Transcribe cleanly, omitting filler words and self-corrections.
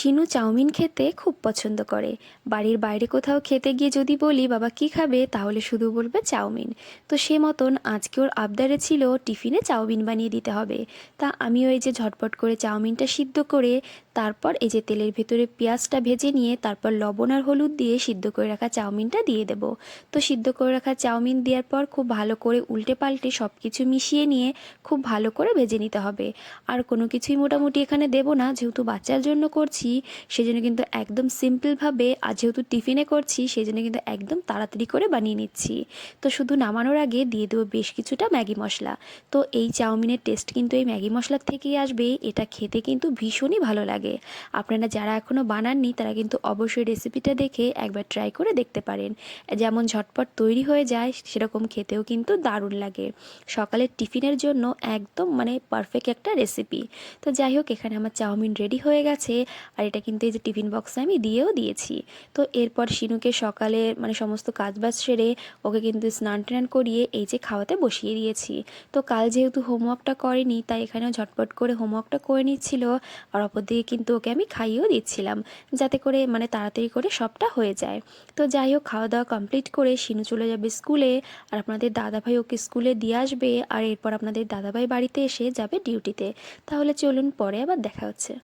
Shinu chowmein খেতে খুব পছন্দ করে। বাড়ির বাইরে কোথাও খেতে গিয়ে যদি বলি বাবা কি খাবে, তাহলে শুধু বলবে চাউমিন। তো সে মতন আজকে ওর আবদারে ছিল টিফিনে চাউমিন বানিয়ে দিতে হবে। তা আমিও এই যে ঝটপট করে চাউমিনটা সিদ্ধ করে, তারপর এই যে তেলের ভেতরে পেঁয়াজটা ভেজে নিয়ে তারপর লবণ আর হলুদ দিয়ে সিদ্ধ করে রাখা চাউমিনটা দিয়ে দেবো। তো সিদ্ধ করে রাখা চাউমিন দেওয়ার পর খুব ভালো করে উল্টে পাল্টে সব কিছু মিশিয়ে নিয়ে খুব ভালো করে ভেজে নিতে হবে। আর কোনো কিছুই মোটামুটি এখানে দেবো না, যেহেতু বাচ্চার জন্য করছি সেজন্য কিন্তু একদম সিম্পলভাবে, আর যেহেতু টিফিনে করছি সেই জন্য কিন্তু একদম তাড়াতাড়ি করে বানিয়ে নিচ্ছি। তো শুধু নামানোর আগে দিয়ে দেবো বেশ কিছুটা ম্যাগি মশলা। তো এই চাউমিনের টেস্ট কিন্তু এই ম্যাগি মশলার থেকেই আসবে। এটা খেতে কিন্তু ভীষণই ভালো লাগে। আপনারা যারা এখনও বানাননি তারা কিন্তু অবশ্যই রেসিপিটা দেখে একবার ট্রাই করে দেখতে পারেন। যেমন ঝটপট তৈরি হয়ে যায়, সেরকম খেতেও কিন্তু দারুণ লাগে। সকালের টিফিনের জন্য একদম মানে পারফেক্ট একটা রেসিপি। তো যাই হোক, এখানে আমার চাউমিন রেডি হয়ে গেছে। আর এটা কিন্তু এই যে টিফিন বক্সে আমি দিয়েও দিয়েছি। তো এরপর শিনুকে সকালে মানে সমস্ত কাজবাজ সেরে ওকে কিন্তু স্নান টান করিয়ে এই যে খাওয়াতে বসিয়ে দিয়েছি। তো কাল যেহেতু হোমওয়ার্কটা করেনি, তাই এখানেও ঝটপট করে হোমওয়ার্কটা করে নিচ্ছিল। আর অপরদিকে কিন্তু ওকে আমি খাইয়েও দিচ্ছিলাম, যাতে করে মানে তাড়াতাড়ি করে সবটা হয়ে যায়। তো যাই হোক, খাওয়া দাওয়া কমপ্লিট করে শিনু চলে যাবে স্কুলে। আর আপনাদের দাদাভাই ওকে স্কুলে দিয়ে আসবে। আর এরপর আপনাদের দাদাভাই বাড়িতে এসে যাবে ডিউটিতে। তাহলে চলুন, পরে আবার দেখা হচ্ছে।